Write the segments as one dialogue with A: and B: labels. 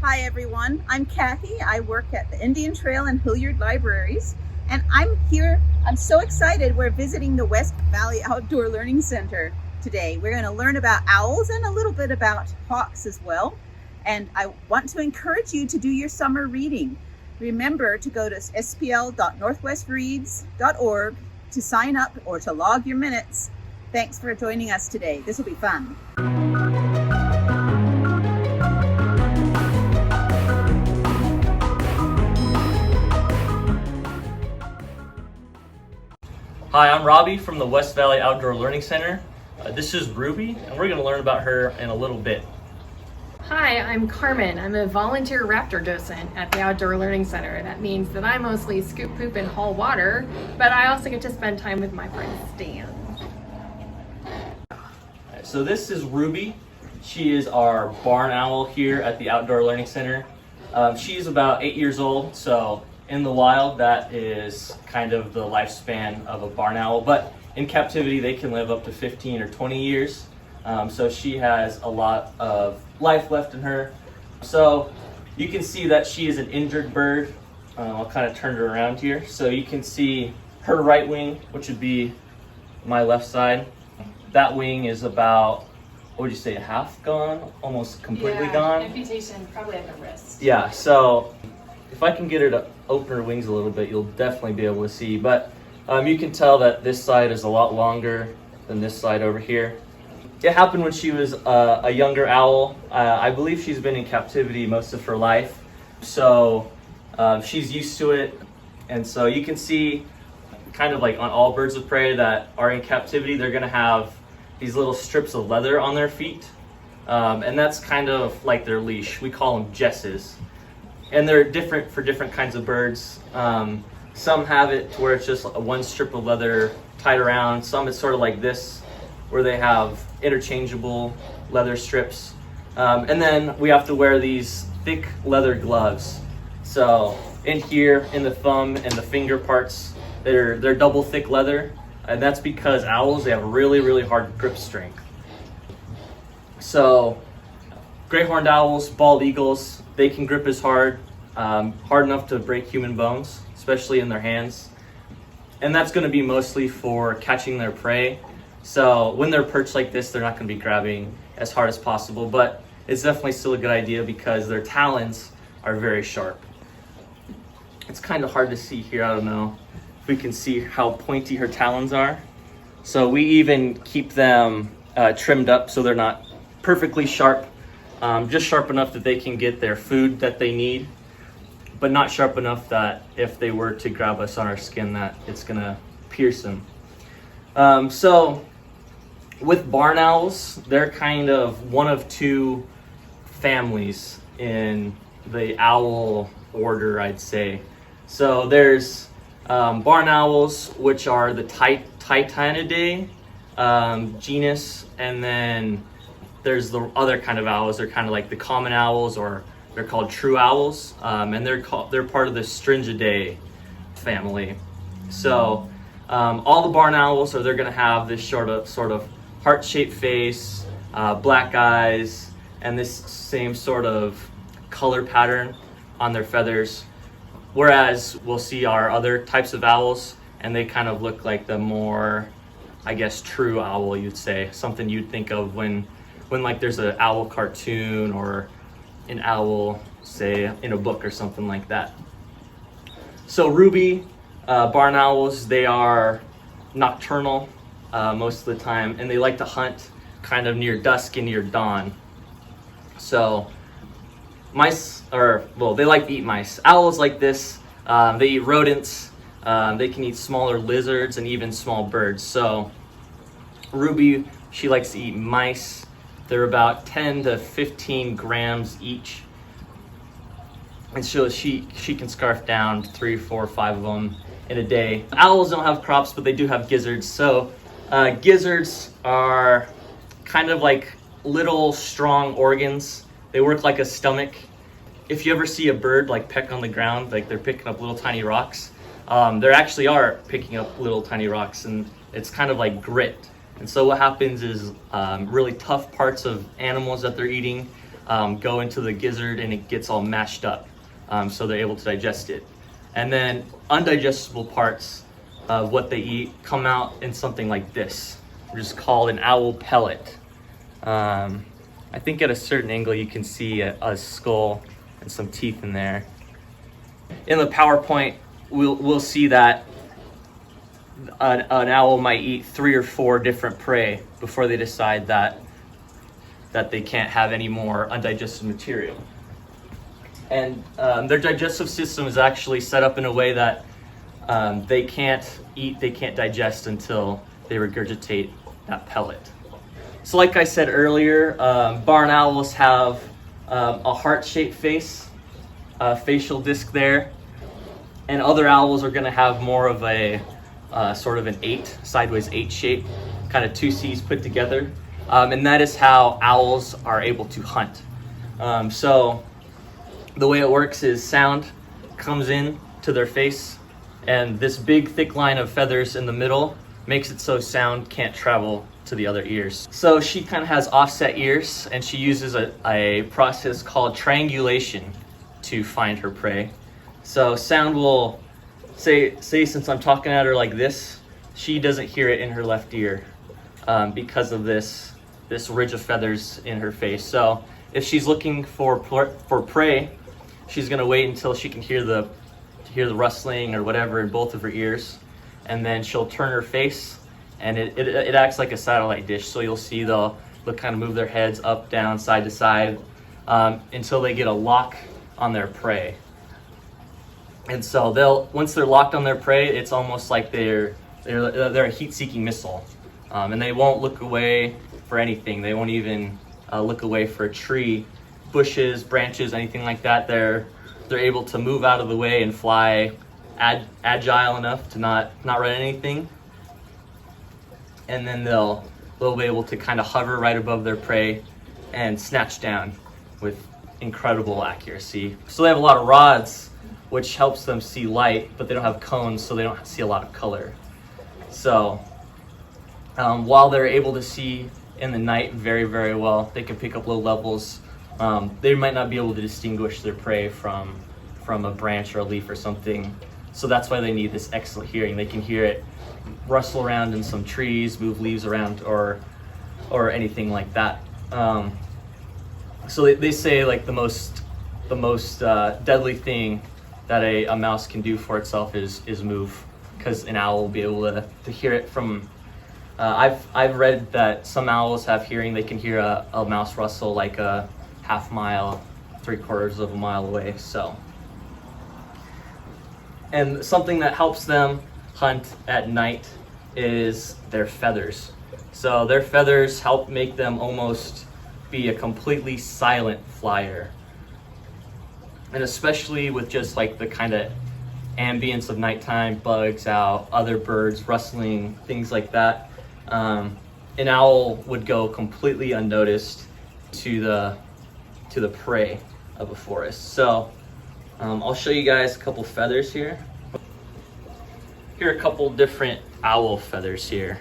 A: Hi everyone, I'm Kathy. I work at the Indian Trail and Hilliard Libraries, and I'm so excited. We're visiting the West Valley Outdoor Learning Center today. We're going to learn about owls and a little bit about hawks as well. And I want to encourage you to do your summer reading. Remember to go to spl.northwestreads.org to sign up or to log your minutes. Thanks for joining us today. This will be fun.
B: Hi, I'm Robbie from the West Valley Outdoor Learning Center. This is Ruby, and we're going to learn about her in a little bit.
C: Hi, I'm Carmen. I'm a volunteer raptor docent at the Outdoor Learning Center. That means that I mostly scoop poop and haul water, but I also get to spend time with my friend Stan.
B: So this is Ruby. She is our barn owl here at the Outdoor Learning Center. She's about 8 years old, so in the wild that is kind of the lifespan of a barn owl, but in captivity they can live up to 15 or 20 years. So she has a lot of life left in her. So you can see that she is an injured bird. I'll kind of turn her around here. So you can see her right wing, which would be my left side. That wing is about, what would you say, half gone? Almost completely gone?
C: Amputation, probably at the wrist.
B: Yeah, so if I can get her to open her wings a little bit, you'll definitely be able to see. But you can tell that this side is a lot longer than this side over here. It happened when she was a younger owl. I believe she's been in captivity most of her life. So she's used to it. And so you can see kind of like on all birds of prey that are in captivity, they're gonna have these little strips of leather on their feet. And that's kind of like their leash. We call them jesses. And they're different for different kinds of birds. Some have it to where it's just one strip of leather tied around. Some it's sort of like this, where they have interchangeable leather strips. And then we have to wear these thick leather gloves. So in here, in the thumb and the finger parts, they're double thick leather. And that's because owls, they have really, really hard grip strength. So great horned owls, bald eagles, they can grip as hard enough to break human bones, especially in their hands. And that's gonna be mostly for catching their prey. So when they're perched like this, they're not gonna be grabbing as hard as possible, but it's definitely still a good idea because their talons are very sharp. It's kind of hard to see here, I don't know if we can see how pointy her talons are. So we even keep them trimmed up so they're not perfectly sharp, just sharp enough that they can get their food that they need, but not sharp enough that if they were to grab us on our skin that it's gonna pierce them. So with barn owls, they're kind of one of two families in the owl order, I'd say. So there's barn owls, which are the Titanidae genus, and then there's the other kind of owls. They're kind of like the common owls, or they're called true owls, and they're part of the Stringidae family. So all the barn owls they're going to have this sort of heart-shaped face, black eyes, and this same sort of color pattern on their feathers. Whereas we'll see our other types of owls, and they kind of look like the more, I guess, true owl, you'd say. Something you'd think of when like there's an owl cartoon or an owl, say, in a book or something like that. So Ruby, barn owls, they are nocturnal most of the time, and they like to hunt kind of near dusk and near dawn. So mice, they like to eat mice. Owls like this, they eat rodents, they can eat smaller lizards and even small birds. So Ruby, she likes to eat mice. They're about 10 to 15 grams each. And so she can scarf down 3, 4, 5 of them in a day. Owls don't have crops, but they do have gizzards. So gizzards are kind of like little strong organs. They work like a stomach. If you ever see a bird like peck on the ground, like they're picking up little tiny rocks, they actually are picking up little tiny rocks, and it's kind of like grit. And so what happens is really tough parts of animals that they're eating, go into the gizzard and it gets all mashed up, so they're able to digest it. And then undigestible parts of what they eat come out in something like this, which is called an owl pellet. I think at a certain angle you can see a skull and some teeth in there. In the PowerPoint, we'll see that an owl might eat 3 or 4 different prey before they decide that they can't have any more undigested material. And their digestive system is actually set up in a way that they can't digest until they regurgitate that pellet. So like I said earlier, barn owls have a heart-shaped face, a facial disc there, and other owls are going to have more of a sort of an 8, sideways 8 shape, kind of 2 C's put together, and that is how owls are able to hunt. So the way it works is sound comes in to their face, and this big thick line of feathers in the middle makes it so sound can't travel to the other ears. So she kind of has offset ears, and she uses a process called triangulation to find her prey. So sound will say since I'm talking at her like this, she doesn't hear it in her left ear because of this ridge of feathers in her face. So if she's looking for prey, she's gonna wait until she can hear the rustling or whatever in both of her ears, and then she'll turn her face, and it acts like a satellite dish. So you'll see they'll kind of move their heads up, down, side to side until they get a lock on their prey. And so once they're locked on their prey, it's almost like they're a heat-seeking missile, and they won't look away for anything. They won't even look away for a tree, bushes, branches, anything like that. They're able to move out of the way and fly agile enough to not run anything, and then they'll be able to kind of hover right above their prey and snatch down with incredible accuracy. So they have a lot of rods, which helps them see light, but they don't have cones, so they don't see a lot of color. So while they're able to see in the night very, very well, they can pick up low levels. They might not be able to distinguish their prey from a branch or a leaf or something. So that's why they need this excellent hearing. They can hear it rustle around in some trees, move leaves around, or anything like that. So they say like the most deadly thing that a mouse can do for itself is move, because an owl will be able to hear it from. I've read that some owls have hearing. They can hear a mouse rustle like a half mile, 3/4 of a mile away. So, and something that helps them hunt at night is their feathers. So their feathers help make them almost be a completely silent flyer. And especially with just like the kind of ambience of nighttime, bugs out, other birds rustling, things like that, an owl would go completely unnoticed to the prey of a forest. So I'll show you guys a couple feathers here. Here are a couple different owl feathers here.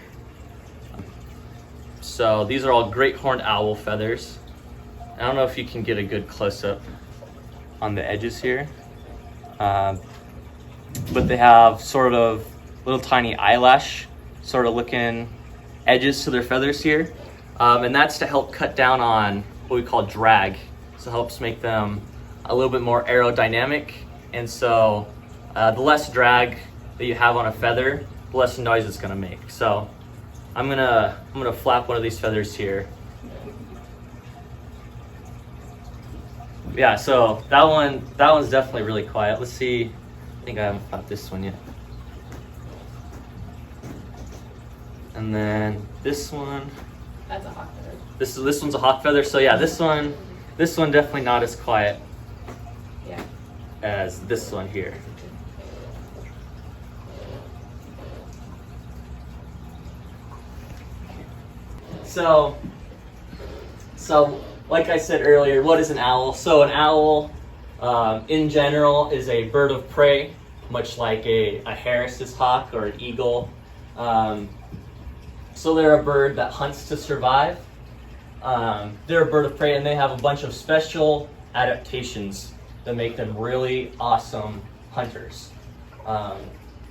B: So these are all great horned owl feathers. I don't know if you can get a good close-up on the edges here, but they have sort of little tiny eyelash sort of looking edges to their feathers here, and that's to help cut down on what we call drag. So it helps make them a little bit more aerodynamic, and so the less drag that you have on a feather, the less noise it's going to make. So I'm gonna flap one of these feathers here. Yeah, so that one's definitely really quiet. Let's see. I think I haven't flapped this one yet. And then this one.
C: That's a hawk feather.
B: This one's a hawk feather. So yeah, this one definitely not as quiet.
C: Yeah.
B: As this one here. So like I said earlier, what is an owl? So an owl, in general, is a bird of prey, much like a Harris's hawk or an eagle. So they're a bird that hunts to survive, They're a bird of prey, and they have a bunch of special adaptations that make them really awesome hunters.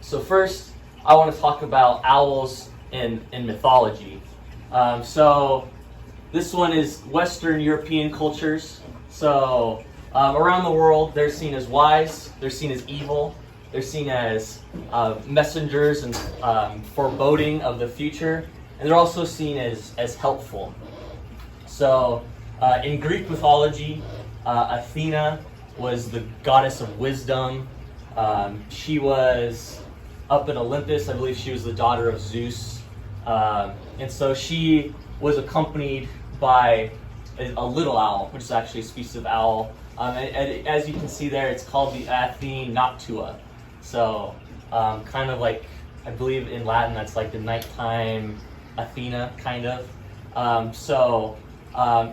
B: So first, I want to talk about owls in mythology. So this one is Western European cultures. So around the world, they're seen as wise, they're seen as evil, they're seen as messengers and foreboding of the future, and they're also seen as helpful. So in Greek mythology, Athena was the goddess of wisdom. She was up in Olympus. I believe she was the daughter of Zeus. And so she was accompanied by a little owl, which is actually a species of owl. And as you can see there, it's called the Athene Noctua. So kind of like, I believe in Latin, that's like the nighttime Athena, kind of.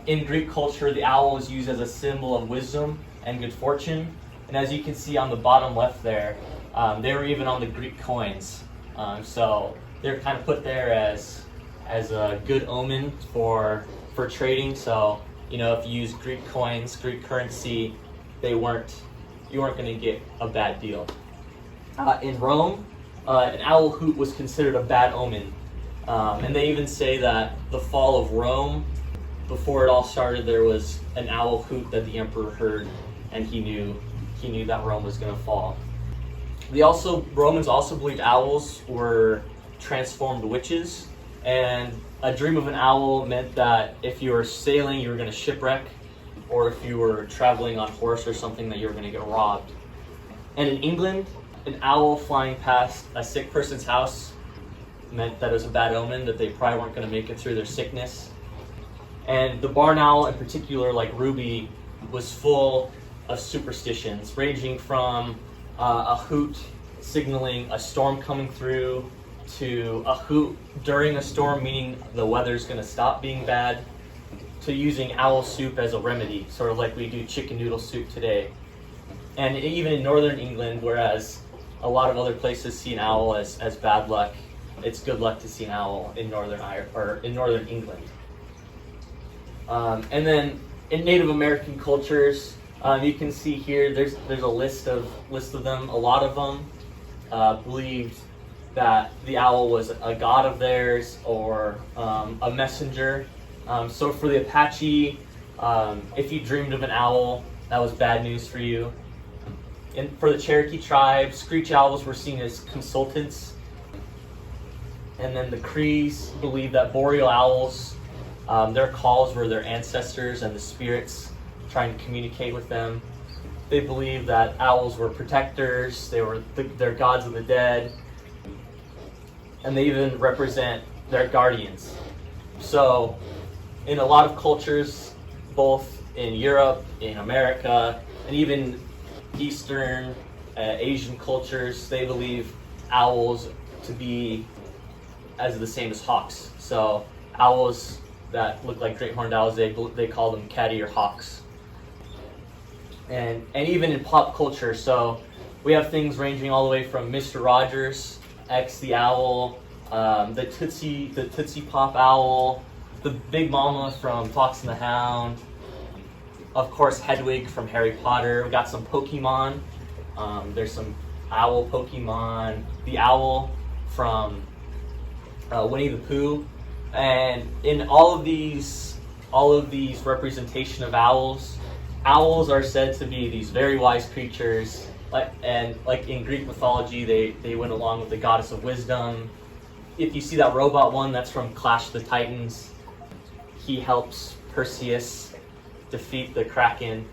B: In Greek culture, the owl is used as a symbol of wisdom and good fortune. And as you can see on the bottom left there, they were even on the Greek coins. So they're kind of put there as a good omen for trading. So, you know, if you use Greek coins, Greek currency, you weren't going to get a bad deal. In Rome, an owl hoot was considered a bad omen. And they even say that the fall of Rome, before it all started, there was an owl hoot that the emperor heard, and he knew that Rome was going to fall. Romans also believed owls were transformed witches, and a dream of an owl meant that if you were sailing, you were going to shipwreck, or if you were traveling on horse or something, that you were going to get robbed. And in England, an owl flying past a sick person's house meant that it was a bad omen, that they probably weren't going to make it through their sickness. And the barn owl in particular, like Ruby, was full of superstitions, ranging from a hoot signaling a storm coming through, to a hoot during a storm, meaning the weather's going to stop being bad, to using owl soup as a remedy, sort of like we do chicken noodle soup today. And even in northern England, whereas a lot of other places see an owl as bad luck, it's good luck to see an owl in northern England. And then in Native American cultures, you can see here there's a list of them. A lot of them believed that the owl was a god of theirs or a messenger. So for the Apache, if you dreamed of an owl, that was bad news for you. And for the Cherokee tribe, screech owls were seen as consultants. And then the Crees believed that boreal owls, their calls were their ancestors and the spirits trying to communicate with them. They believed that owls were protectors, they're gods of the dead, and they even represent their guardians. So in a lot of cultures, both in Europe, in America, and even Eastern Asian cultures, they believe owls to be as the same as hawks. So owls that look like great horned owls, they call them catty or hawks. And even in pop culture, so we have things ranging all the way from Mr. Rogers, X the owl, the Tootsie Pop owl, the Big Mama from Fox and the Hound, of course Hedwig from Harry Potter. We got some Pokemon. There's some owl Pokemon, the owl from Winnie the Pooh, and in all of these representation of owls are said to be these very wise creatures. Like in Greek mythology, they went along with the goddess of wisdom. If you see that robot one, that's from Clash of the Titans. He helps Perseus defeat the Kraken,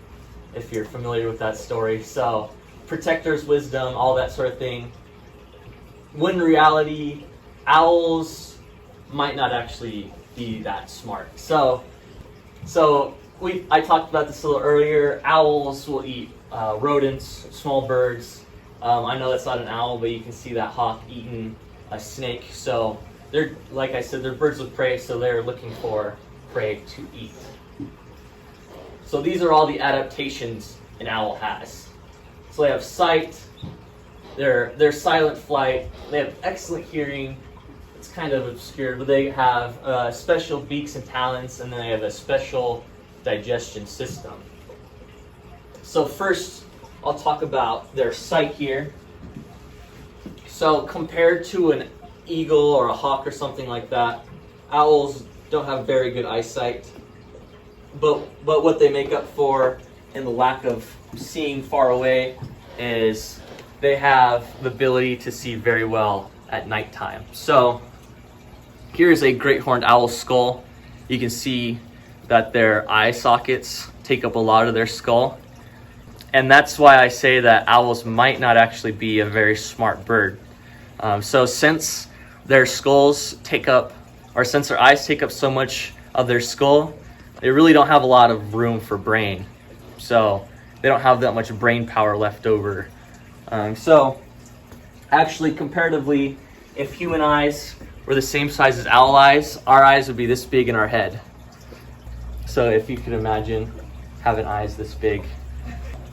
B: if you're familiar with that story. So, protectors, wisdom, all that sort of thing. When in reality, owls might not actually be that smart. So I talked about this a little earlier. Owls will eat rodents, small birds. I know that's not an owl, but you can see that hawk eating a snake. So they're, like I said, they're birds of prey, so they're looking for prey to eat. So these are all the adaptations an owl has. So they have sight, they're silent flight, they have excellent hearing, it's kind of obscured, but they have special beaks and talons, and then they have a special digestion system. So first, I'll talk about their sight here. So compared to an eagle or a hawk or something like that, owls don't have very good eyesight. But what they make up for in the lack of seeing far away is they have the ability to see very well at nighttime. So here's a great horned owl skull. You can see that their eye sockets take up a lot of their skull. And that's why I say that owls might not actually be a very smart bird. So since their skulls take up, or since their eyes take up so much of their skull, they really don't have a lot of room for brain. So they don't have that much brain power left over. So actually, comparatively, if human eyes were the same size as owl eyes, our eyes would be this big in our head. So if you can imagine having eyes this big.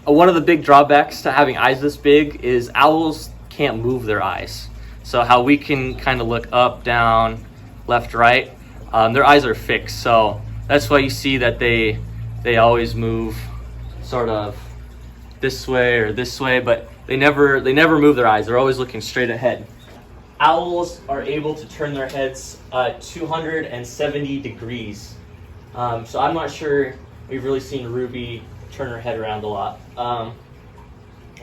B: One of the big drawbacks to having eyes this big is owls can't move their eyes. So how we can kind of look up, down, left, right, their eyes are fixed. So that's why you see that they always move sort of this way or this way, but they never move their eyes. They're always looking straight ahead. Owls are able to turn their heads 270 degrees. So I'm not sure we've really seen Ruby turn her head around a lot.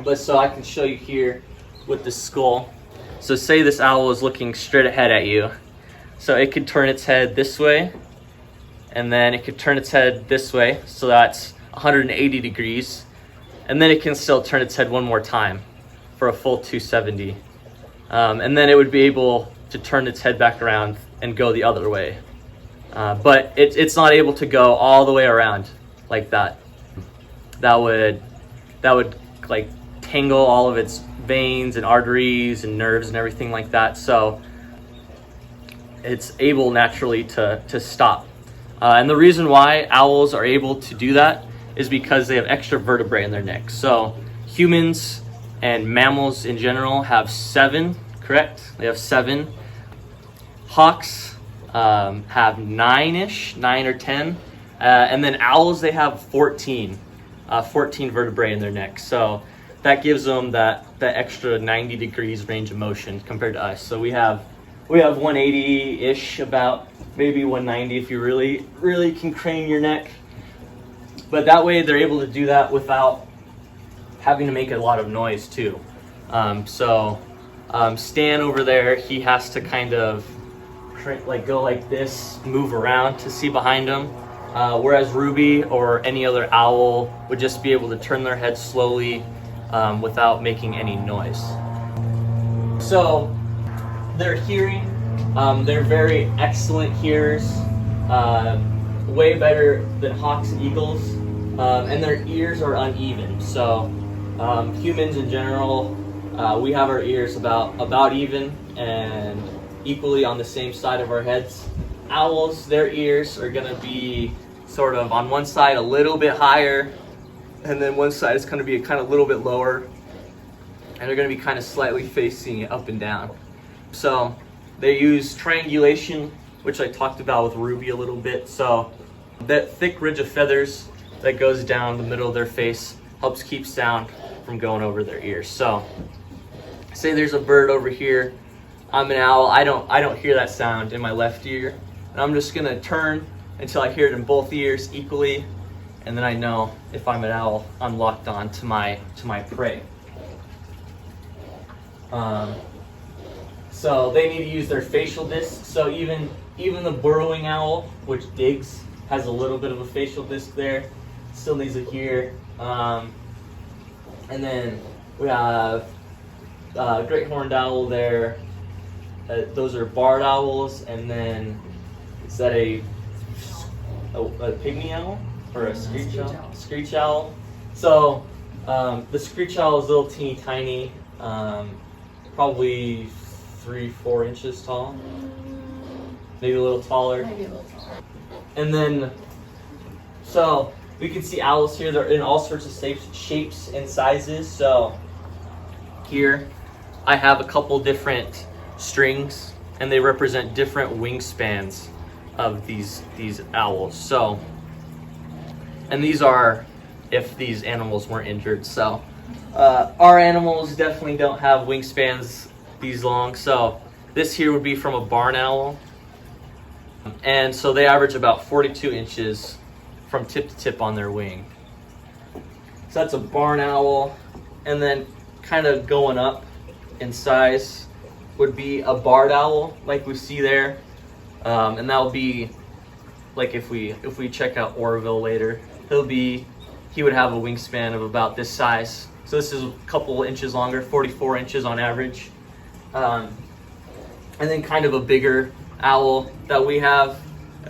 B: But so I can show you here with the skull. So say this owl is looking straight ahead at you. So it could turn its head this way, and then it could turn its head this way. So that's 180 degrees. And then it can still turn its head one more time for a full 270. And then it would be able to turn its head back around and go the other way. But it's not able to go all the way around like that. That would like tangle all of its veins and arteries and nerves and everything like that. So it's able naturally to stop. And the reason why owls are able to do that is because they have extra vertebrae in their neck. So humans and mammals in general have 7, correct? They have 7. Hawks have 9-ish, 9 or 10. And then owls, they have 14 vertebrae in their neck. So that gives them that extra 90 degrees range of motion compared to us. So we have 180-ish, about maybe 190 if you really can crane your neck. But that way they're able to do that without having to make a lot of noise too. Stan over there, he has to kind of like go like this, move around to see behind him. Whereas Ruby or any other owl would just be able to turn their head slowly without making any noise. So their hearing, they're very excellent hearers, way better than hawks and eagles, and their ears are uneven. So humans in general, we have our ears about even and equally on the same side of our heads. Owls, their ears are going to be sort of on one side a little bit higher, and then one side is going to be kind of a little bit lower, and they're going to be kind of slightly facing it up and down. So they use triangulation, which I talked about with Ruby a little bit. So that thick ridge of feathers that goes down the middle of their face helps keep sound from going over their ears. So say there's a bird over here, I'm an owl, I don't hear that sound in my left ear, and I'm just gonna turn until I hear it in both ears equally, and then I know if I'm an owl, I'm locked on to my prey. So they need to use their facial disc. So even the burrowing owl, which digs, has a little bit of a facial disc there. Still needs it here. And then we have great horned owl there. Those are barred owls, and then is that a pygmy owl or a screech owl? Screech owl. So the screech owl is a little teeny tiny, probably 3-4 inches tall, maybe a little taller. And then so we can see owls here. They're in all sorts of shapes and sizes. So here I have a couple different strings and they represent different wingspans of these owls. So, and these are if these animals weren't injured. So our animals definitely don't have wingspans these long. So this here would be from a barn owl, and so they average about 42 inches from tip to tip on their wing. So that's a barn owl. And then kind of going up in size would be a barred owl, like we see there. And that'll be like if we check out Orville later, he would have a wingspan of about this size. So this is a couple inches longer, 44 inches on average. And then kind of a bigger owl that we have,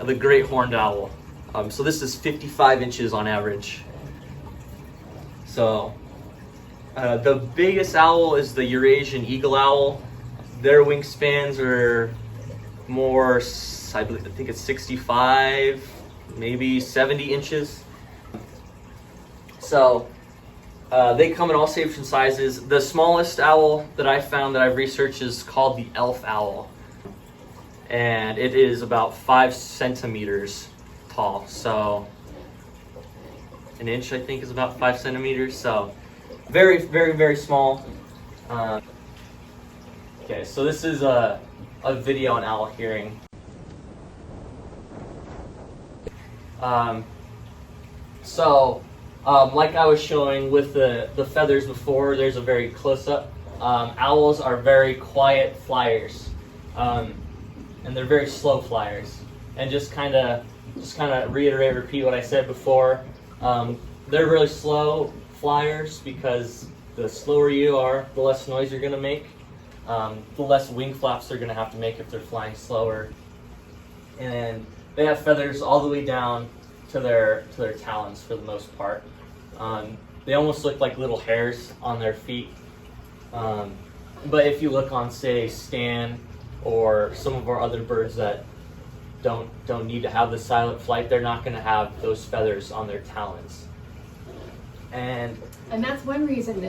B: the great horned owl. So this is 55 inches on average. So the biggest owl is the Eurasian eagle owl. Their wingspans are more, I think it's 65, maybe 70 inches. So they come in all shapes and sizes. The smallest owl that I found that I've researched is called the elf owl. And it is about 5 centimeters tall. So an inch, I think, is about 5 centimeters. So very, very, very small. Okay, so this is a video on owl hearing. Like I was showing with the feathers before, there's a very close-up. Owls are very quiet flyers, and they're very slow flyers. And just kind of repeat what I said before. They're really slow flyers because the slower you are, the less noise you're going to make. The less wing flaps they're going to have to make if they're flying slower. And they have feathers all the way down to their talons for the most part. They almost look like little hairs on their feet. But if you look on, say, Stan or some of our other birds that don't need to have the silent flight, they're not going to have those feathers on their talons. And
C: that's one reason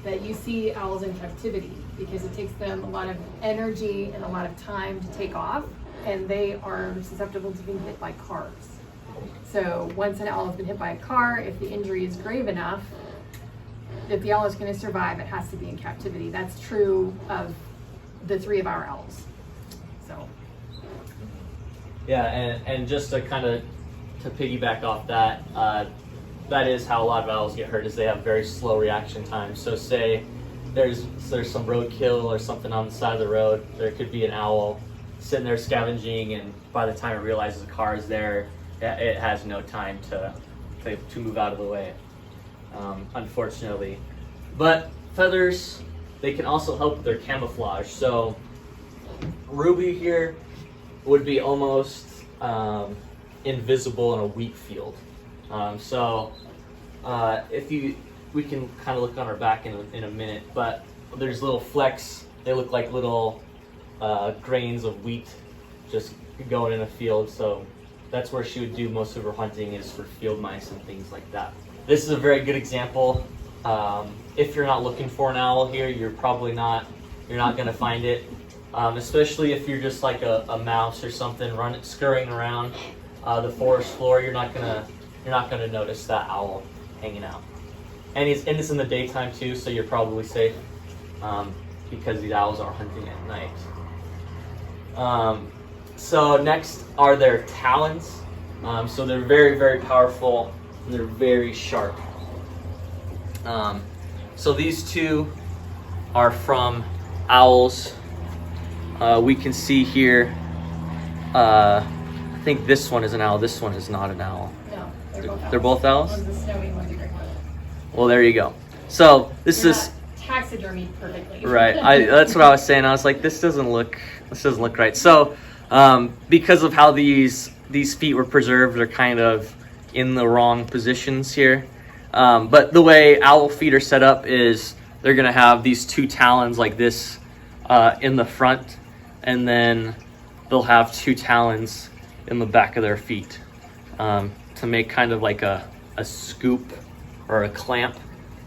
C: that you see owls in captivity, because it takes them a lot of energy and a lot of time to take off, and they are susceptible to being hit by cars. So once an owl has been hit by a car, if the injury is grave enough, if the owl is going to survive, it has to be in captivity. That's true of the 3 of our owls. So.
B: Yeah, and just to kind of to piggyback off that, that is how a lot of owls get hurt, is they have very slow reaction times. So say there's some roadkill or something on the side of the road, there could be an owl sitting there scavenging, and by the time it realizes a car is there, it has no time to move out of the way, unfortunately. But feathers, they can also help with their camouflage. So Ruby here would be almost invisible in a wheat field. We can kind of look on her back in a minute, but there's little flecks. They look like little grains of wheat just going in a field. So that's where she would do most of her hunting, is for field mice and things like that. This is a very good example. If you're not looking for an owl here, you're not going to find it. Especially if you're just like a mouse or something scurrying around the forest floor, you're not gonna notice that owl hanging out. And it's in the daytime too, so you're probably safe, because these owls are hunting at night. So next are their talons. So they're very, very powerful, and they're very sharp. So these two are from owls. We can see here, I think this one is an owl, this one is not an owl.
C: No, they're both owls.
B: They're both owls?
C: One's a snowy, one's a gray one.
B: Well, there you go. So this
C: They're
B: is
C: not taxidermied perfectly.
B: right. That's what I was saying. I was like, this doesn't look right. So because of how these feet were preserved, they're kind of in the wrong positions here. But the way owl feet are set up is they're gonna have these 2 talons like this in the front, and then they'll have 2 talons in the back of their feet to make kind of like a scoop or a clamp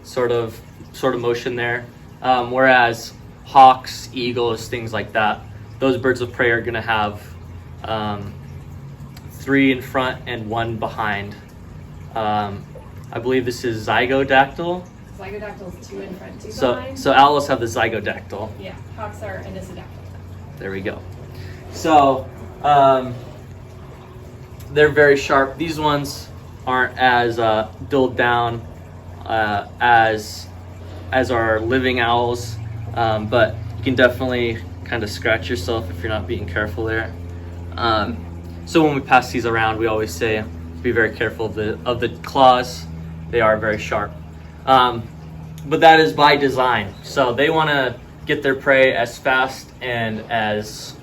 B: sort of motion there. Whereas hawks, eagles, things like that those birds of prey are going to have 3 in front and 1 behind. I believe this is zygodactyl.
C: Zygodactyl is 2 in front, 2
B: So
C: behind.
B: owls have the zygodactyl.
C: Yeah, hawks are anisodactyl.
B: There we go. So they're very sharp. These ones aren't as dulled down as our living owls, but you can definitely kind of scratch yourself if you're not being careful there. So when we pass these around, we always say be very careful of the claws. They are very sharp, but that is by design. So they want to get their prey as fast and as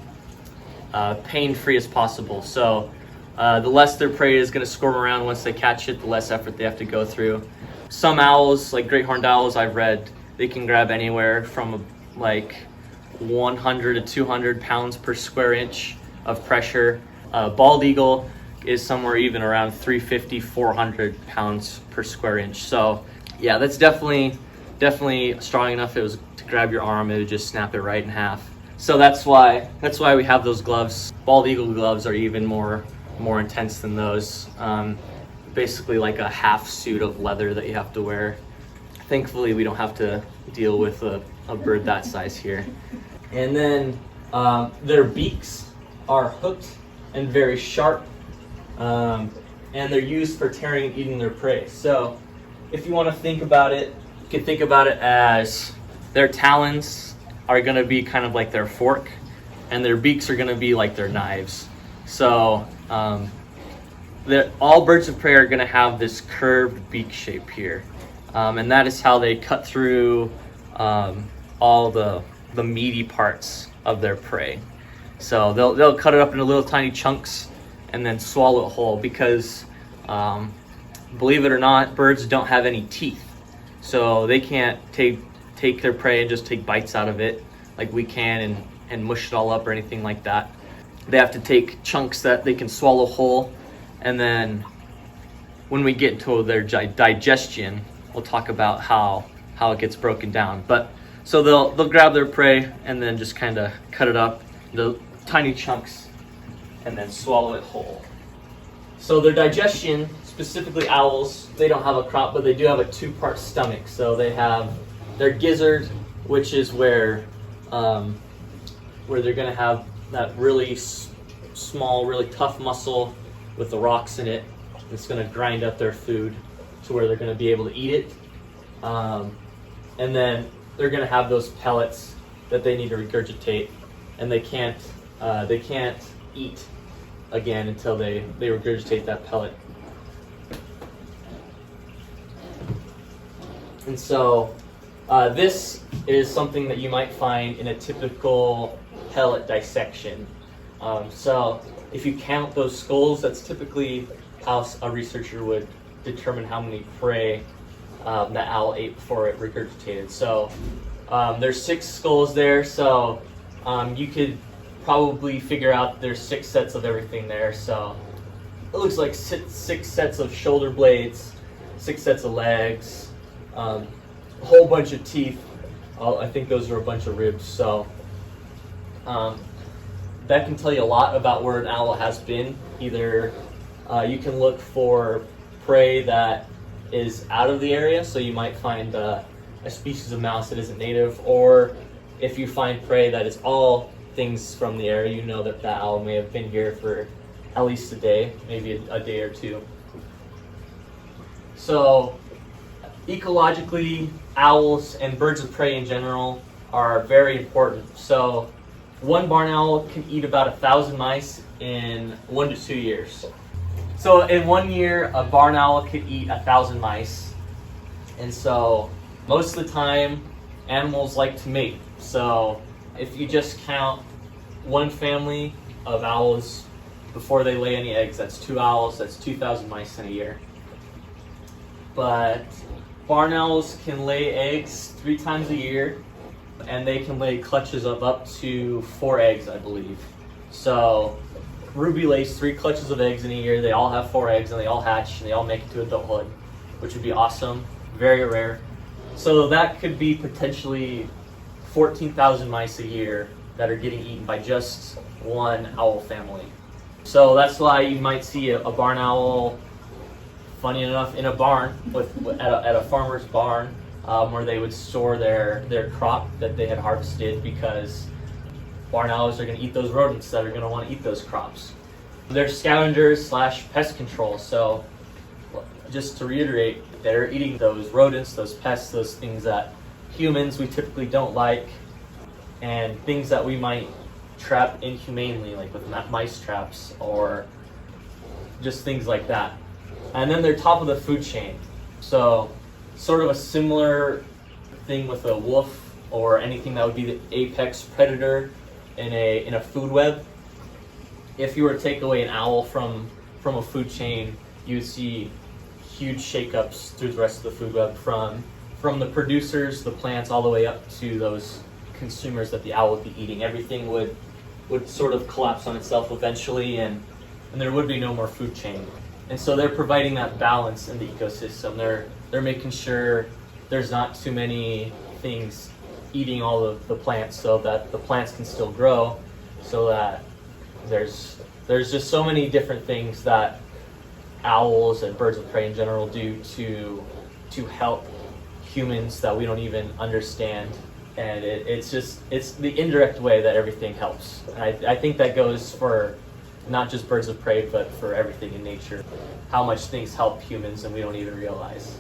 B: pain-free as possible. So the less their prey is going to squirm around once they catch it, the less effort they have to go through. Some owls, like great horned owls, I've read, they can grab anywhere from like 100 to 200 pounds per square inch of pressure. Bald eagle is somewhere even around 350, 400 pounds per square inch. So yeah, that's definitely strong enough. If it was to grab your arm, it would just snap it right in half. So that's why we have those gloves. Bald eagle gloves are even more intense than those. Basically like a half suit of leather that you have to wear. Thankfully, we don't have to deal with a bird that size here. And then their beaks are hooked and very sharp, and they're used for tearing and eating their prey. So if you want to think about it, you can think about it as their talons are going to be kind of like their fork, and their beaks are going to be like their knives. So all birds of prey are going to have this curved beak shape here, and that is how they cut through all the meaty parts of their prey. So they'll cut it up into little tiny chunks and then swallow it whole, because believe it or not, birds don't have any teeth, so they can't take their prey and just take bites out of it like we can and mush it all up or anything like that. They have to take chunks that they can swallow whole, and then when we get into their digestion, we'll talk about how it gets broken down. But so they'll grab their prey and then just kind of cut it up into tiny chunks and then swallow it whole. So their digestion, specifically owls, they don't have a crop, but they do have a 2-part stomach. So they have their gizzard, which is where they're going to have that really small, really tough muscle with the rocks in it. It's going to grind up their food to where they're going to be able to eat it. And then they're going to have those pellets that they need to regurgitate, and they can't eat again until they regurgitate that pellet. And so this is something that you might find in a typical pellet dissection. So if you count those skulls, that's typically how a researcher would determine how many prey that owl ate before it regurgitated. So there's 6 skulls there, so you could probably figure out there's 6 sets of everything there. So it looks like 6 sets of shoulder blades, 6 sets of legs, a whole bunch of teeth. I think those are a bunch of ribs. So that can tell you a lot about where an owl has been. Either you can look for prey that is out of the area, so you might find a species of mouse that isn't native, or if you find prey that is all things from the area, you know that that owl may have been here for at least a day, maybe a day or two. So ecologically, owls and birds of prey in general are very important. So one barn owl can eat about 1,000 mice in 1 to 2 years. So in 1 year, a barn owl could eat 1,000 mice. And so most of the time, animals like to mate. So if you just count one family of owls before they lay any eggs, that's 2 owls, that's 2,000 mice in a year. But barn owls can lay eggs 3 times a year, and they can lay clutches of up to 4 eggs, I believe. So Ruby lays 3 clutches of eggs in a year. They all have 4 eggs, and they all hatch, and they all make it to adulthood, which would be awesome. Very rare. So that could be potentially 14,000 mice a year that are getting eaten by just one owl family. So that's why you might see a barn owl, funny enough, in a barn at a farmer's barn, where they would store their crop that they had harvested, because barn owls are going to eat those rodents that are going to want to eat those crops. They're scavengers / pest control. So just to reiterate, they're eating those rodents, those pests, those things that humans we typically don't like, and things that we might trap inhumanely, like with mice traps or just things like that. And then they're top of the food chain. So sort of a similar thing with a wolf or anything that would be the apex predator in a food web. If you were to take away an owl from a food chain, you would see huge shakeups through the rest of the food web, from the producers, the plants, all the way up to those consumers that the owl would be eating. Everything would sort of collapse on itself eventually, and there would be no more food chain. And so they're providing that balance in the ecosystem. They're making sure there's not too many things eating all of the plants, so that the plants can still grow, so that there's just so many different things that owls and birds of prey in general do to help humans that we don't even understand. And it's the indirect way that everything helps. And I think that goes for not just birds of prey, but for everything in nature, how much things help humans and we don't even realize.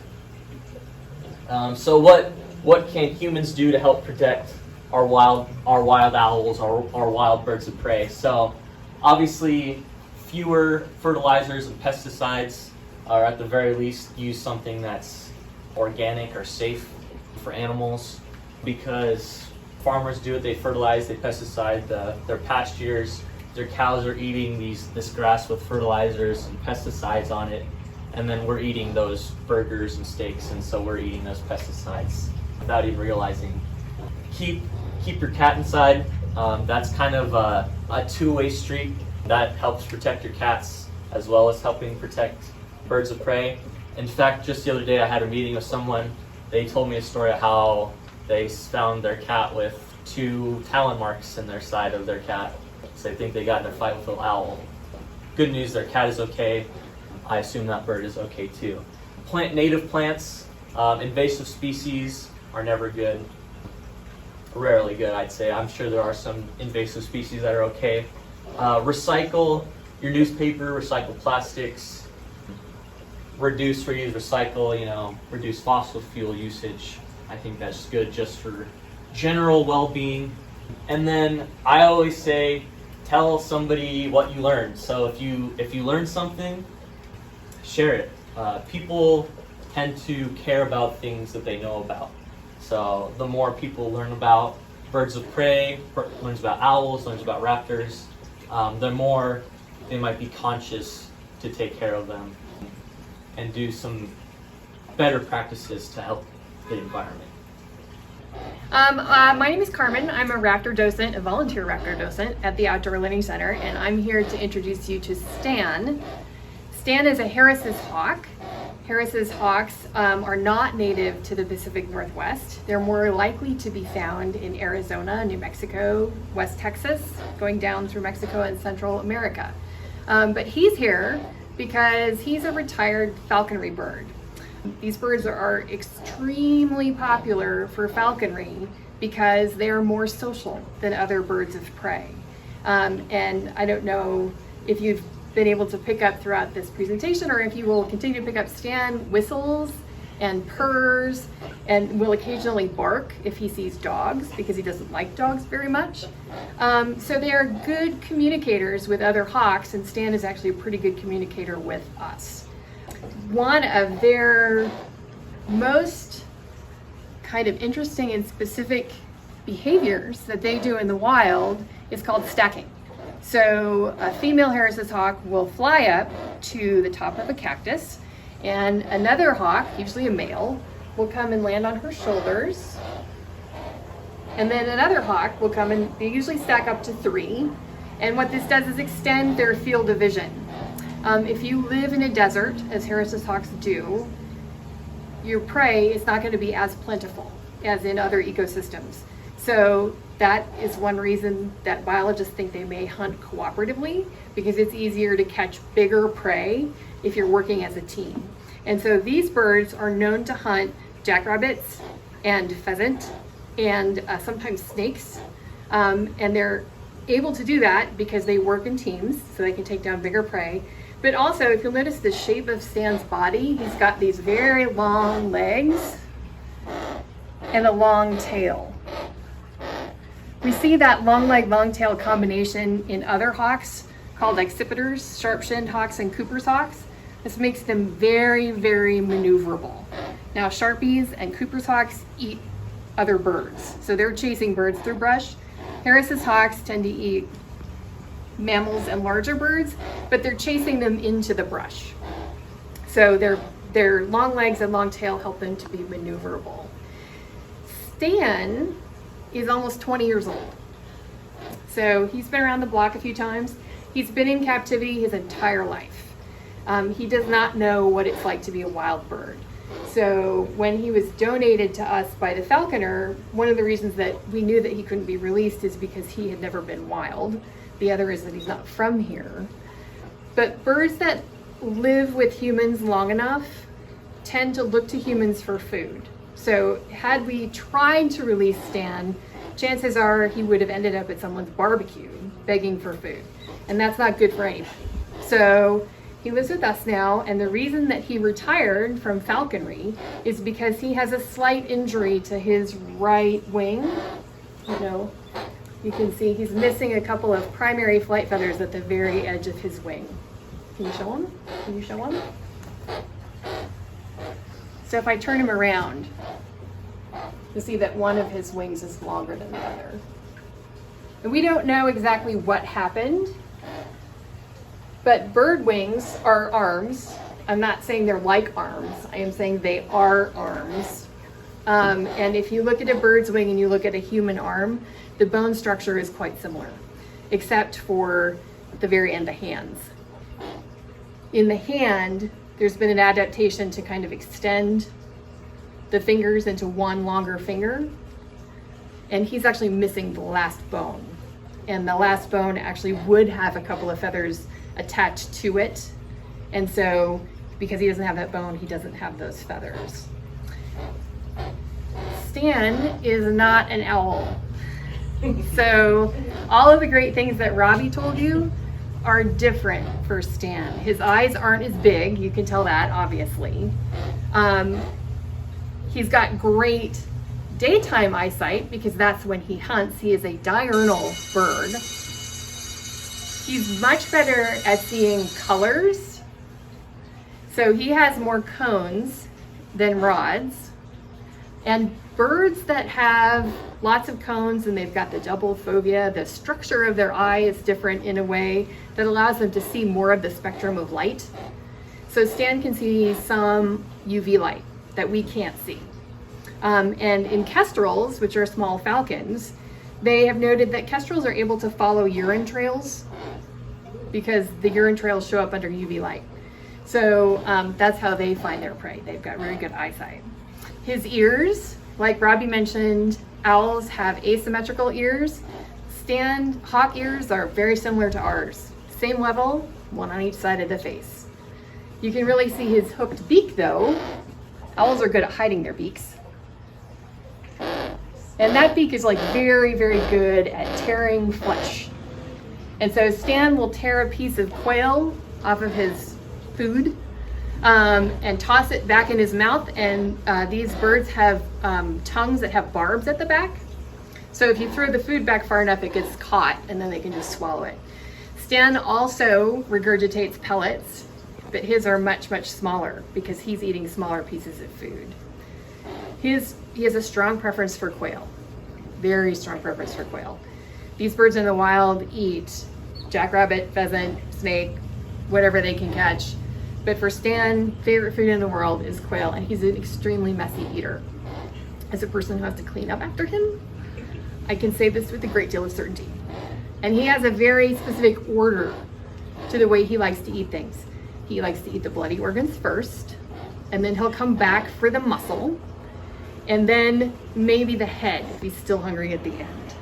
B: So what can humans do to help protect our wild owls, our wild birds of prey? So obviously, fewer fertilizers and pesticides, or at the very least use something that's organic or safe for animals, because farmers do it. They fertilize, they pesticide their pastures. Their cows are eating this grass with fertilizers and pesticides on it, and then we're eating those burgers and steaks, and so we're eating those pesticides without even realizing. Keep your cat inside. That's kind of a two-way street. That helps protect your cats as well as helping protect birds of prey. In fact, just the other day I had a meeting with someone. They told me a story of how they found their cat with 2 talon marks in their side of their cat. So they think they got in a fight with an owl. Good news, their cat is okay. I assume that bird is okay too. Native plants, invasive species are never good. Rarely good, I'd say. I'm sure there are some invasive species that are okay. Recycle your newspaper, recycle plastics, reduce, reuse, recycle, reduce fossil fuel usage. I think that's good just for general well-being. And then I always say, tell somebody what you learned. So if you learn something, share it. People tend to care about things that they know about. So the more people learn about birds of prey, learns about owls, learns about raptors, the more they might be conscious to take care of them and do some better practices to help the environment.
C: My name is Carmen. I'm a raptor docent, a volunteer raptor docent at the Outdoor Learning Center, and I'm here to introduce you to Stan. Stan is a Harris's hawk. Harris's hawks are not native to the Pacific Northwest. They're more likely to be found in Arizona, New Mexico, West Texas, going down through Mexico and Central America. But he's here because he's a retired falconry bird. These birds are extremely popular for falconry because they are more social than other birds of prey. And I don't know if you've been able to pick up throughout this presentation, or if you will continue to pick up, Stan whistles and purrs and will occasionally bark if he sees dogs, because he doesn't like dogs very much. So they are good communicators with other hawks, and Stan is actually a pretty good communicator with us. One of their most kind of interesting and specific behaviors that they do in the wild is called stacking. So a female Harris's hawk will fly up to the top of a cactus, and another hawk, usually a male, will come and land on her shoulders. And then another hawk will come, and they usually stack up to 3. And what this does is extend their field of vision. If you live in a desert, as Harris's hawks do, your prey is not going to be as plentiful as in other ecosystems. So that is one reason that biologists think they may hunt cooperatively, because it's easier to catch bigger prey if you're working as a team. And so these birds are known to hunt jackrabbits and pheasant and sometimes snakes. And they're able to do that because they work in teams, so they can take down bigger prey. But also, if you'll notice the shape of Stan's body, he's got these very long legs and a long tail. We see that long leg, long tail combination in other hawks called accipiters, sharp-shinned hawks and Cooper's hawks. This makes them very, very maneuverable. Now, Sharpies and Cooper's hawks eat other birds, so they're chasing birds through brush. Harris's hawks tend to eat mammals and larger birds, but they're chasing them into the brush. So their long legs and long tail help them to be maneuverable. Stan is almost 20 years old. So he's been around the block a few times. He's been in captivity his entire life. He does not know what it's like to be a wild bird. So when he was donated to us by the falconer, one of the reasons that we knew that he couldn't be released is because he had never been wild. The other is that he's not from here. But birds that live with humans long enough tend to look to humans for food. So had we tried to release Stan, chances are he would have ended up at someone's barbecue begging for food. And that's not good for anybody. So he lives with us now, and the reason that he retired from falconry is because he has a slight injury to his right wing. You know, you can see he's missing a couple of primary flight feathers at the very edge of his wing. Can you show him? Can you show him? So if I turn him around, you'll see that one of his wings is longer than the other. And we don't know exactly what happened, but bird wings are arms. I'm not saying they're like arms. I am saying they are arms. And if you look at a bird's wing and you look at a human arm, the bone structure is quite similar, except for the very end, the hands. In the hand, there's been an adaptation to kind of extend the fingers into one longer finger. And he's actually missing the last bone. And the last bone actually would have a couple of feathers attached to it. And so because he doesn't have that bone, he doesn't have those feathers. Stan is not an owl. So all of the great things that Robbie told you are different for Stan. His eyes aren't as big, you can tell that, obviously. He's got great daytime eyesight because that's when he hunts. He is a diurnal bird. He's much better at seeing colors. So he has more cones than rods. And birds that have lots of cones and they've got the double fovea, the structure of their eye is different in a way that allows them to see more of the spectrum of light. So Stan can see some UV light that we can't see. And in kestrels, which are small falcons, they have noted that kestrels are able to follow urine trails because the urine trails show up under UV light. So that's how they find their prey. They've got very good eyesight. His ears, like Robbie mentioned, owls have asymmetrical ears. Stan hawk ears are very similar to ours. Same level, one on each side of the face. You can really see his hooked beak though. Owls are good at hiding their beaks. And that beak is like very, very good at tearing flesh. And so Stan will tear a piece of quail off of his food and toss it back in his mouth. And these birds have tongues that have barbs at the back. So if you throw the food back far enough, it gets caught and then they can just swallow it. Stan also regurgitates pellets, but his are much, much smaller because he's eating smaller pieces of food. He has a strong preference for quail, very strong preference for quail. These birds in the wild eat jackrabbit, pheasant, snake, whatever they can catch. But for Stan, favorite food in the world is quail, and he's an extremely messy eater. As a person who has to clean up after him, I can say this with a great deal of certainty. And he has a very specific order to the way he likes to eat things. He likes to eat the bloody organs first, and then he'll come back for the muscle. and then maybe the head if he's still hungry at the end.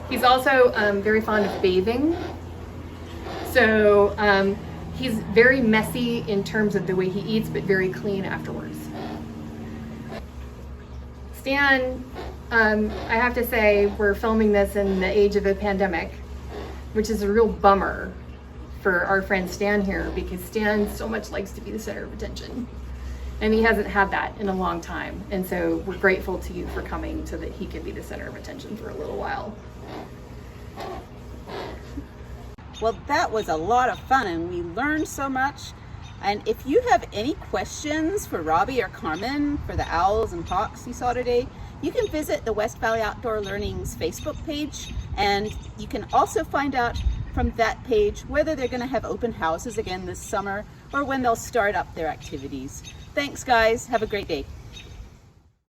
C: He's also very fond of bathing. So he's very messy in terms of the way he eats, but very clean afterwards. Stan, I have to say, we're filming this in the age of a pandemic, which is a real bummer for our friend Stan here, because Stan so much likes to be the center of attention. And he hasn't had that in a long time. And so we're grateful to you for coming so that he can be the center of attention for a little while.
A: Well, that was a lot of fun and we learned so much. And if you have any questions for Robbie or Carmen for the owls and hawks you saw today, you can visit the West Valley Outdoor Learning's Facebook page, and you can also find out from that page whether they're going to have open houses again this summer or when they'll start up their activities. Thanks, guys. Have a great day.